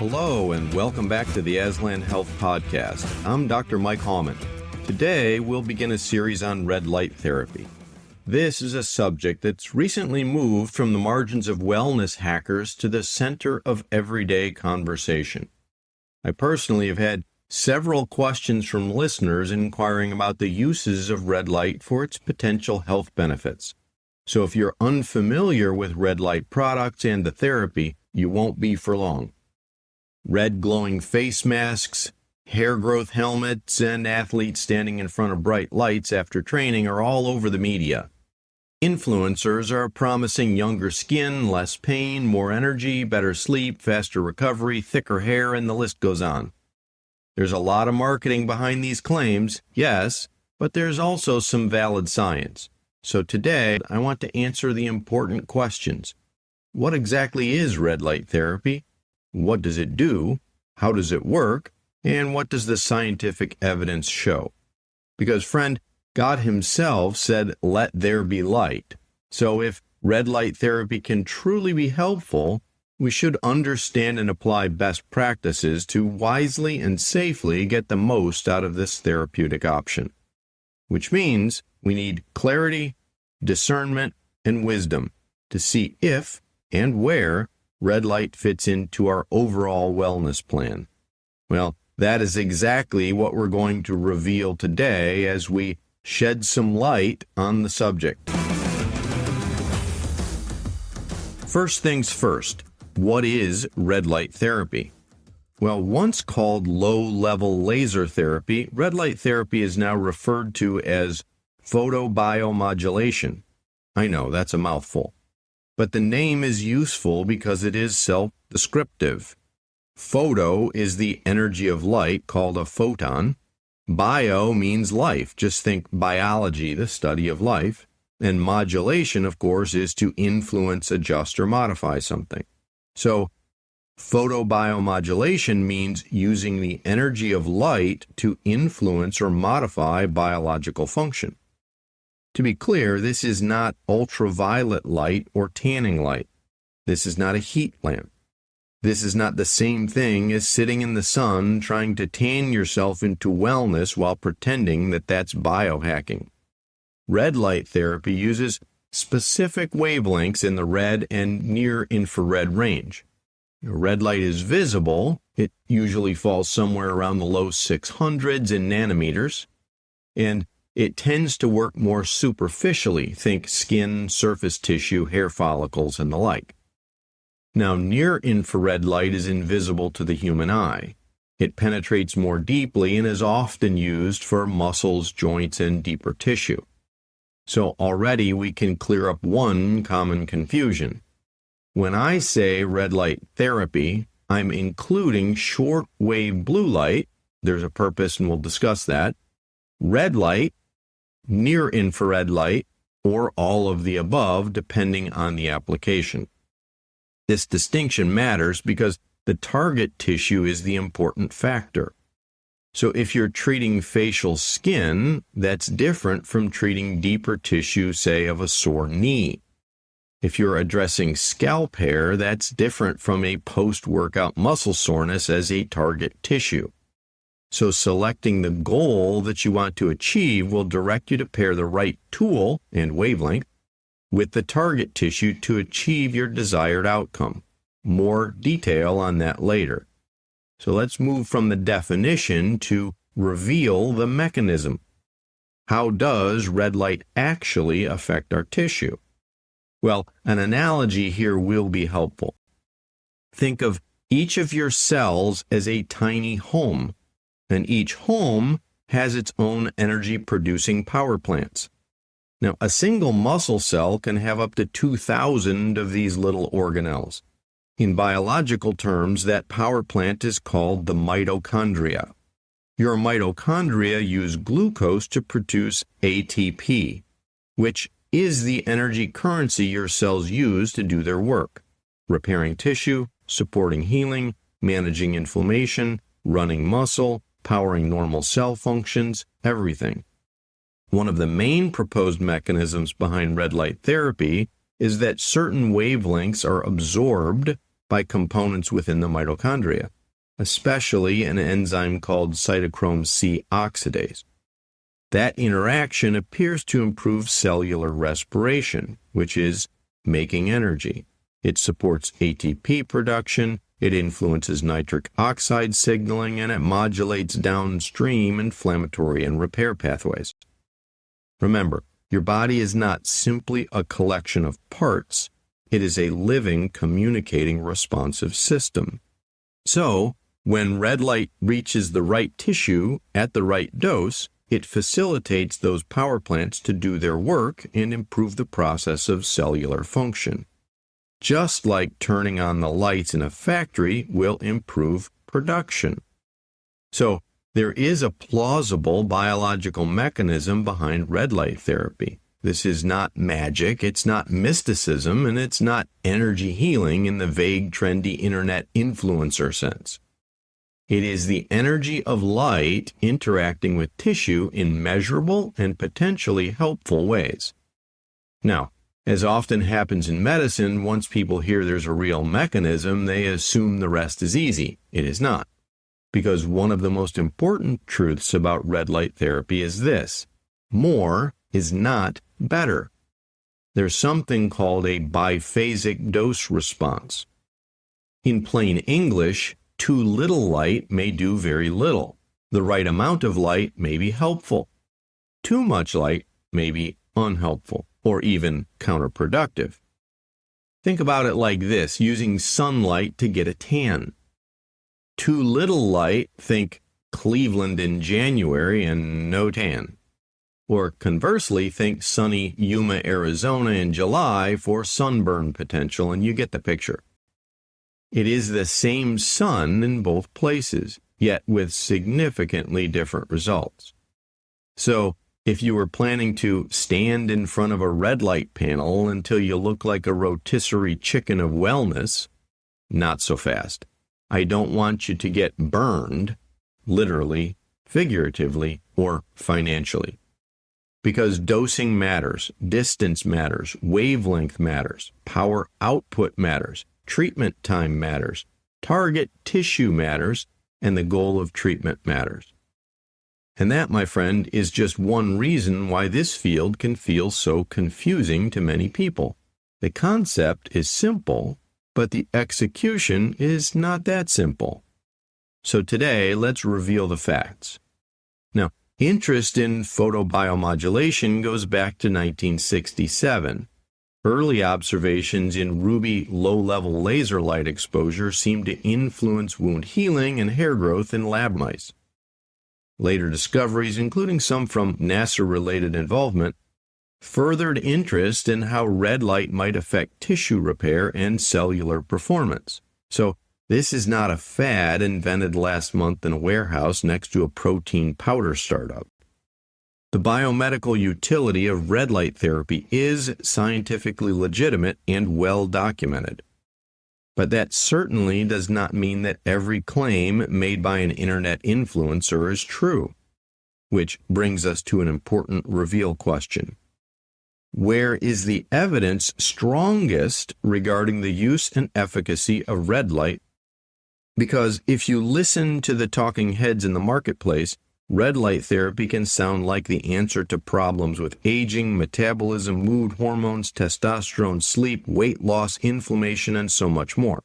Hello, and welcome back to the Aslan Health Podcast. I'm Dr. Mike Hauman. Today, we'll begin a series on red light therapy. This is a subject that's recently moved from the margins of wellness hackers to the center of everyday conversation. I personally have had several questions from listeners inquiring about the uses of red light for its potential health benefits. So if you're unfamiliar with red light products and the therapy, you won't be for long. Red glowing face masks, hair growth helmets, and athletes standing in front of bright lights after training are all over the media. Influencers are promising younger skin, less pain, more energy, better sleep, faster recovery, thicker hair, and the list goes on. There's a lot of marketing behind these claims, yes, but there's also some valid science. So today, I want to answer the important questions. What exactly is red light therapy? What does it do? How does it work? And what does the scientific evidence show? Because, friend, God himself said, "Let there be light." So if red light therapy can truly be helpful, we should understand and apply best practices to wisely and safely get the most out of this therapeutic option. Which means we need clarity, discernment, and wisdom to see if and where red light fits into our overall wellness plan. Well, that is exactly what we're going to reveal today as we shed some light on the subject. First things first, what is red light therapy? Well, once called low-level laser therapy, red light therapy is now referred to as photobiomodulation. I know, that's a mouthful. But the name is useful because it is self-descriptive. Photo is the energy of light, called a photon. Bio means life. Just think biology, the study of life. And modulation, of course, is to influence, adjust, or modify something. So, photobiomodulation means using the energy of light to influence or modify biological function. To be clear, this is not ultraviolet light or tanning light. This is not a heat lamp. This is not the same thing as sitting in the sun trying to tan yourself into wellness while pretending that that's biohacking. Red light therapy uses specific wavelengths in the red and near infrared range. Red light is visible. It usually falls somewhere around the low 600s in nanometers, and it tends to work more superficially, think skin, surface tissue, hair follicles, and the like. Now, near-infrared light is invisible to the human eye. It penetrates more deeply and is often used for muscles, joints, and deeper tissue. So already we can clear up one common confusion. When I say red light therapy, I'm including short-wave blue light, there's a purpose and we'll discuss that, red light, near-infrared light, or all of the above, depending on the application. This distinction matters because the target tissue is the important factor. So if you're treating facial skin, that's different from treating deeper tissue, say, of a sore knee. If you're addressing scalp hair, that's different from a post-workout muscle soreness as a target tissue. So selecting the goal that you want to achieve will direct you to pair the right tool and wavelength with the target tissue to achieve your desired outcome. More detail on that later. So let's move from the definition to reveal the mechanism. How does red light actually affect our tissue? Well, an analogy here will be helpful. Think of each of your cells as a tiny home, and each home has its own energy-producing power plants. Now, a single muscle cell can have up to 2,000 of these little organelles. In biological terms, that power plant is called the mitochondria. Your mitochondria use glucose to produce ATP, which is the energy currency your cells use to do their work, repairing tissue, supporting healing, managing inflammation, running muscle, powering normal cell functions, everything. One of the main proposed mechanisms behind red light therapy is that certain wavelengths are absorbed by components within the mitochondria, especially an enzyme called cytochrome C oxidase. That interaction appears to improve cellular respiration, which is making energy. It supports ATP production, it influences nitric oxide signaling, and it modulates downstream inflammatory and repair pathways. Remember, your body is not simply a collection of parts, it is a living, communicating, responsive system. So, when red light reaches the right tissue at the right dose, it facilitates those power plants to do their work and improve the process of cellular function. Just like turning on the lights in a factory will improve production. So, there is a plausible biological mechanism behind red light therapy. This is not magic, it's not mysticism, and it's not energy healing in the vague, trendy internet influencer sense. It is the energy of light interacting with tissue in measurable and potentially helpful ways. Now, as often happens in medicine, once people hear there's a real mechanism, they assume the rest is easy. It is not. Because one of the most important truths about red light therapy is this: more is not better. There's something called a biphasic dose response. In plain English, too little light may do very little. The right amount of light may be helpful. Too much light may be unhelpful, or even counterproductive. Think about it like this: using sunlight to get a tan. Too little light, think Cleveland in January and no tan. Or conversely, think sunny Yuma, Arizona in July for sunburn potential, and you get the picture. It is the same sun in both places, yet with significantly different results. So, if you were planning to stand in front of a red light panel until you look like a rotisserie chicken of wellness, not so fast. I don't want you to get burned, literally, figuratively, or financially. Because dosing matters, distance matters, wavelength matters, power output matters, treatment time matters, target tissue matters, and the goal of treatment matters. And that, my friend, is just one reason why this field can feel so confusing to many people. The concept is simple, but the execution is not that simple. So today, let's reveal the facts. Now, interest in photobiomodulation goes back to 1967. Early observations in ruby low-level laser light exposure seemed to influence wound healing and hair growth in lab mice. Later discoveries, including some from NASA-related involvement, furthered interest in how red light might affect tissue repair and cellular performance. So, this is not a fad invented last month in a warehouse next to a protein powder startup. The biomedical utility of red light therapy is scientifically legitimate and well documented. But that certainly does not mean that every claim made by an internet influencer is true. Which brings us to an important reveal question. Where is the evidence strongest regarding the use and efficacy of red light? Because if you listen to the talking heads in the marketplace, red light therapy can sound like the answer to problems with aging, metabolism, mood, hormones, testosterone, sleep, weight loss, inflammation, and so much more.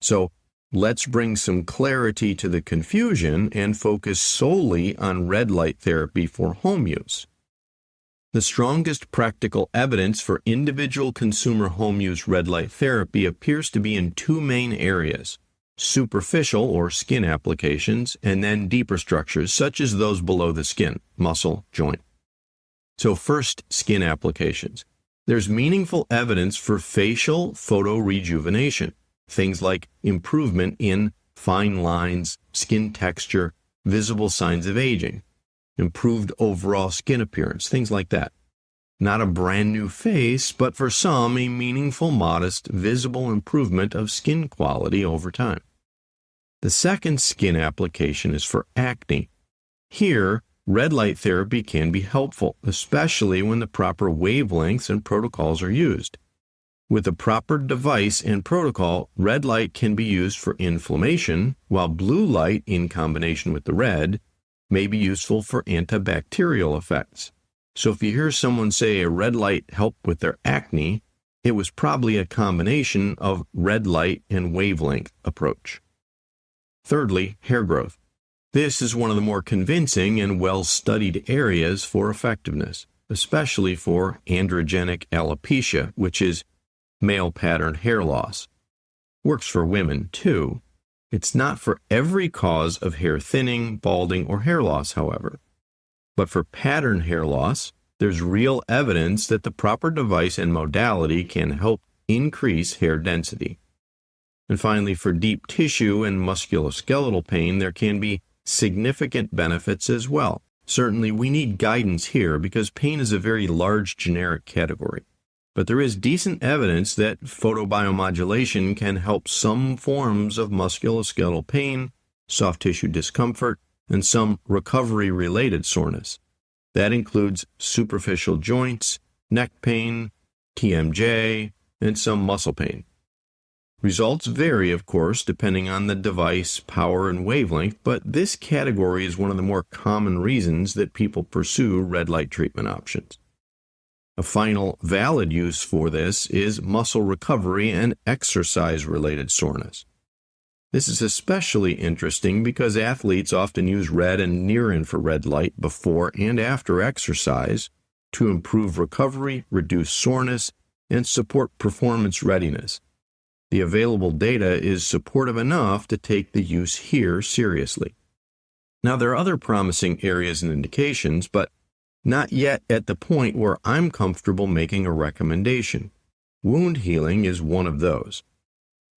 So, let's bring some clarity to the confusion and focus solely on red light therapy for home use. The strongest practical evidence for individual consumer home use red light therapy appears to be in two main areas: superficial or skin applications, and then deeper structures such as those below the skin, muscle, joint. So first, skin applications. There's meaningful evidence for facial photorejuvenation, things like improvement in fine lines, skin texture, visible signs of aging, improved overall skin appearance, things like that. Not a brand new face, but for some, a meaningful, modest, visible improvement of skin quality over time. The second skin application is for acne. Here, red light therapy can be helpful, especially when the proper wavelengths and protocols are used. With the proper device and protocol, red light can be used for inflammation, while blue light, in combination with the red, may be useful for antibacterial effects. So if you hear someone say a red light helped with their acne, it was probably a combination of red light and wavelength approach. Thirdly, hair growth. This is one of the more convincing and well-studied areas for effectiveness, especially for androgenic alopecia, which is male pattern hair loss. Works for women, too. It's not for every cause of hair thinning, balding, or hair loss, however. But for pattern hair loss, there's real evidence that the proper device and modality can help increase hair density. And finally, for deep tissue and musculoskeletal pain, there can be significant benefits as well. Certainly, we need guidance here because pain is a very large generic category. But there is decent evidence that photobiomodulation can help some forms of musculoskeletal pain, soft tissue discomfort, and some recovery-related soreness. That includes superficial joints, neck pain, TMJ, and some muscle pain. Results vary, of course, depending on the device, power, and wavelength, but this category is one of the more common reasons that people pursue red light treatment options. A final valid use for this is muscle recovery and exercise-related soreness. This is especially interesting because athletes often use red and near-infrared light before and after exercise to improve recovery, reduce soreness, and support performance readiness. The available data is supportive enough to take the use here seriously. Now, there are other promising areas and indications, but not yet at the point where I'm comfortable making a recommendation. Wound healing is one of those.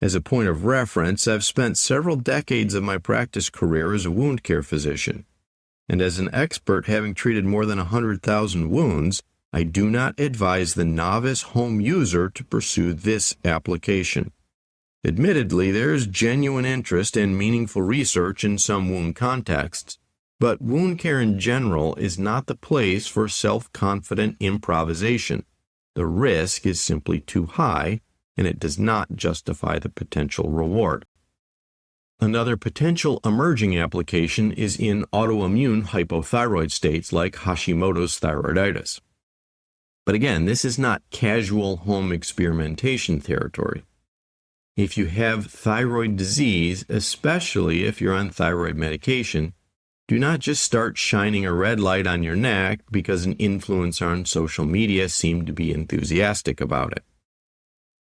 As a point of reference, I've spent several decades of my practice career as a wound care physician, and as an expert having treated more than 100,000 wounds, I do not advise the novice home user to pursue this application. Admittedly, there is genuine interest and meaningful research in some wound contexts, but wound care in general is not the place for self-confident improvisation. The risk is simply too high, and it does not justify the potential reward. Another potential emerging application is in autoimmune hypothyroid states like Hashimoto's thyroiditis. But again, this is not casual home experimentation territory. If you have thyroid disease, especially if you're on thyroid medication, do not just start shining a red light on your neck because an influencer on social media seemed to be enthusiastic about it.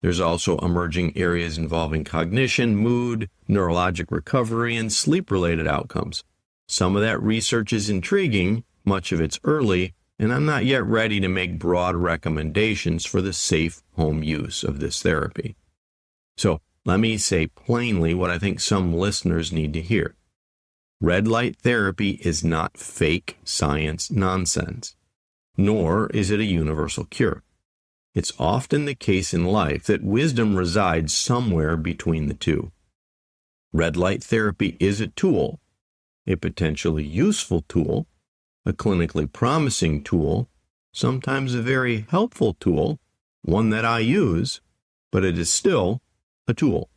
There's also emerging areas involving cognition, mood, neurologic recovery, and sleep-related outcomes. Some of that research is intriguing, much of it's early, and I'm not yet ready to make broad recommendations for the safe home use of this therapy. So let me say plainly what I think some listeners need to hear. Red light therapy is not fake science nonsense, nor is it a universal cure. It's often the case in life that wisdom resides somewhere between the two. Red light therapy is a tool, a potentially useful tool, a clinically promising tool, sometimes a very helpful tool, one that I use, but it is still a tool.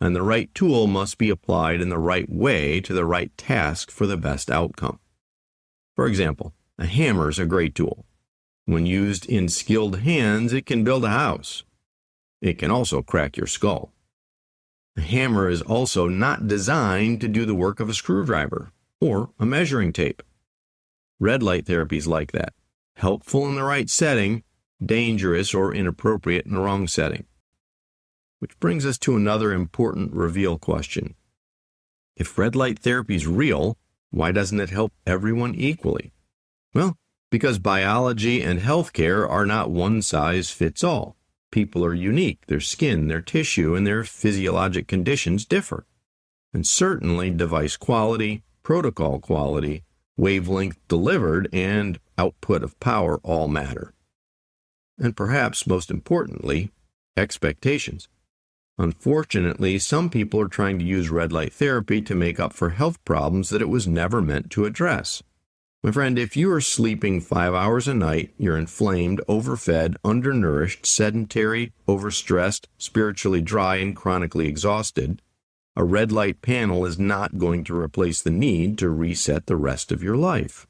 And the right tool must be applied in the right way to the right task for the best outcome. For example, a hammer is a great tool. When used in skilled hands, it can build a house. It can also crack your skull. A hammer is also not designed to do the work of a screwdriver or a measuring tape. Red light therapy is like that. Helpful in the right setting, dangerous or inappropriate in the wrong setting. Which brings us to another important reveal question. If red light therapy is real, why doesn't it help everyone equally? Well, because biology and healthcare are not one size fits all. People are unique. Their skin, their tissue, and their physiologic conditions differ. And certainly device quality, protocol quality, wavelength delivered, and output of power all matter. And perhaps most importantly, expectations. Unfortunately, some people are trying to use red light therapy to make up for health problems that it was never meant to address. My friend, if you are sleeping 5 hours a night, you're inflamed, overfed, undernourished, sedentary, overstressed, spiritually dry, and chronically exhausted, a red light panel is not going to replace the need to reset the rest of your life.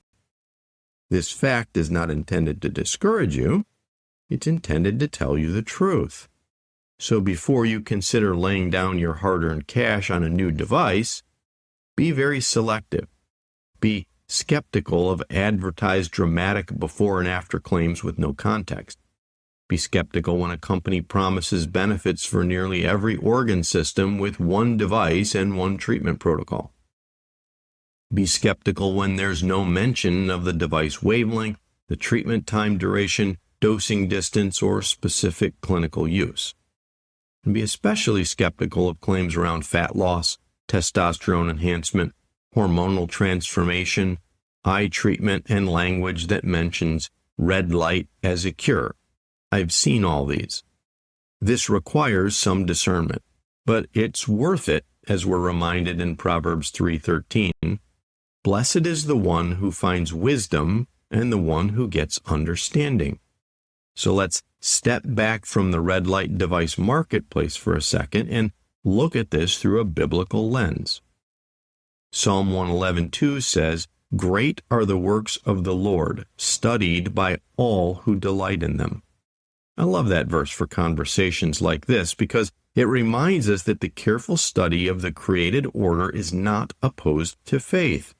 This fact is not intended to discourage you. It's intended to tell you the truth. So before you consider laying down your hard-earned cash on a new device, be very selective. Be skeptical of advertised dramatic before and after claims with no context. Be skeptical when a company promises benefits for nearly every organ system with one device and one treatment protocol. Be skeptical when there's no mention of the device wavelength, the treatment time duration, dosing distance, or specific clinical use. And be especially skeptical of claims around fat loss, testosterone enhancement, hormonal transformation, eye treatment, and language that mentions red light as a cure. I've seen all these. This requires some discernment, but it's worth it, as we're reminded in Proverbs 3:13. Blessed is the one who finds wisdom and the one who gets understanding. So let's step back from the red light device marketplace for a second and look at this through a biblical lens. Psalm 111:2 says, "Great are the works of the Lord, studied by all who delight in them." I love that verse for conversations like this because it reminds us that the careful study of the created order is not opposed to faith.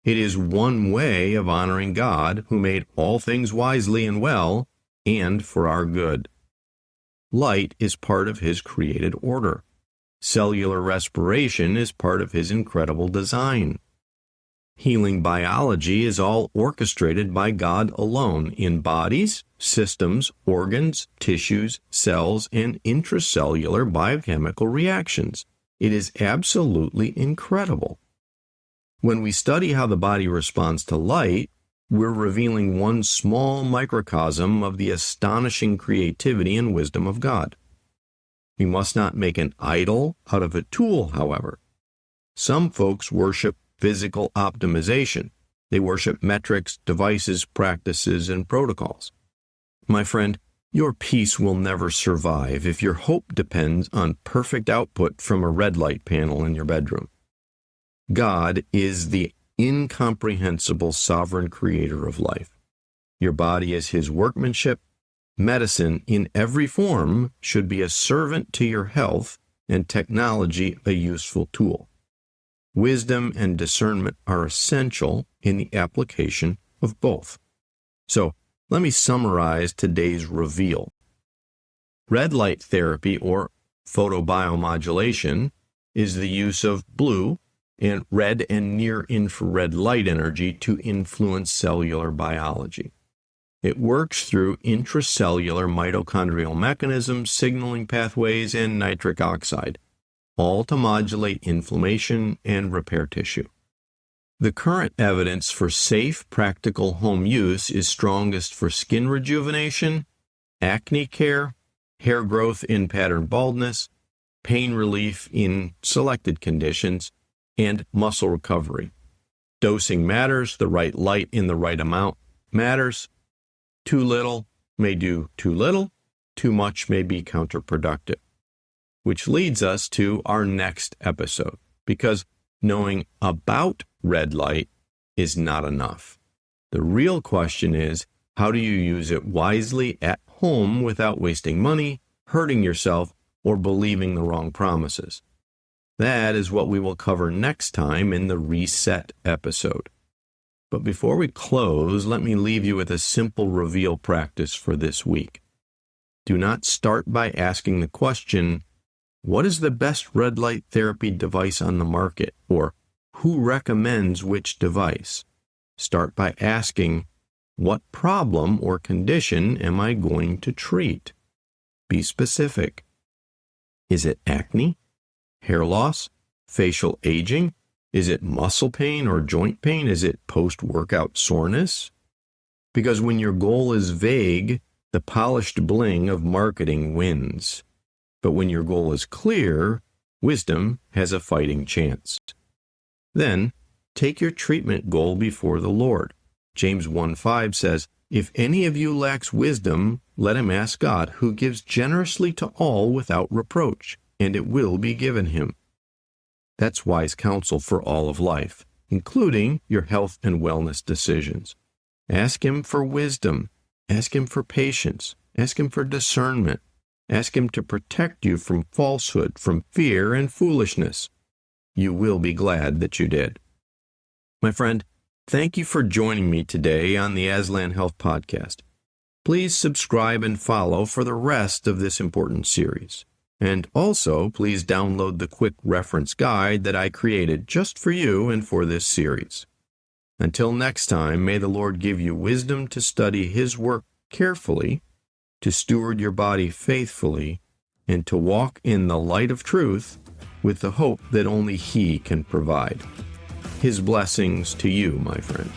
It is one way of honoring God, who made all things wisely and well, and for our good. Light is part of His created order. Cellular respiration is part of His incredible design. Healing biology is all orchestrated by God alone in bodies, systems, organs, tissues, cells, and intracellular biochemical reactions. It is absolutely incredible. When we study how the body responds to light, we're revealing one small microcosm of the astonishing creativity and wisdom of God. We must not make an idol out of a tool, however. Some folks worship physical optimization. They worship metrics, devices, practices, and protocols. My friend, your peace will never survive if your hope depends on perfect output from a red light panel in your bedroom. God is the incomprehensible sovereign creator of life. Your body is His workmanship. Medicine in every form should be a servant to your health, and technology a useful tool. Wisdom and discernment are essential in the application of both. So, let me summarize today's reveal. Red light therapy, or photobiomodulation, is the use of blue and red and near-infrared light energy to influence cellular biology. It works through intracellular mitochondrial mechanisms, signaling pathways, and nitric oxide, all to modulate inflammation and repair tissue. The current evidence for safe, practical home use is strongest for skin rejuvenation, acne care, hair growth in pattern baldness, pain relief in selected conditions, and muscle recovery. Dosing matters. The right light in the right amount matters. Too little may do too little. Too much may be counterproductive. Which leads us to our next episode, because knowing about red light is not enough. The real question is, how do you use it wisely at home without wasting money, hurting yourself, or believing the wrong promises? That is what we will cover next time in the Reset episode. But before we close, let me leave you with a simple reveal practice for this week. Do not start by asking the question, what is the best red light therapy device on the market? Or who recommends which device? Start by asking, what problem or condition am I going to treat? Be specific. Is it acne, hair loss, facial aging? Is it muscle pain or joint pain? Is it post-workout soreness? Because when your goal is vague, the polished bling of marketing wins. But when your goal is clear, wisdom has a fighting chance. Then, Take your treatment goal before the Lord. James 1:5 says, "If any of you lacks wisdom, let him ask God, who gives generously to all without reproach, and it will be given him." That's wise counsel for all of life, including your health and wellness decisions. Ask him for wisdom. Ask him for patience. Ask him for discernment. Ask him to protect you from falsehood, from fear and foolishness. You will be glad that you did. My friend, thank you for joining me today on the Aslan Health Podcast. Please subscribe and follow for the rest of this important series. And also, please download the quick reference guide that I created just for you and for this series. Until next time, may the Lord give you wisdom to study His work carefully, to steward your body faithfully, and to walk in the light of truth with the hope that only He can provide. His blessings to you, my friend.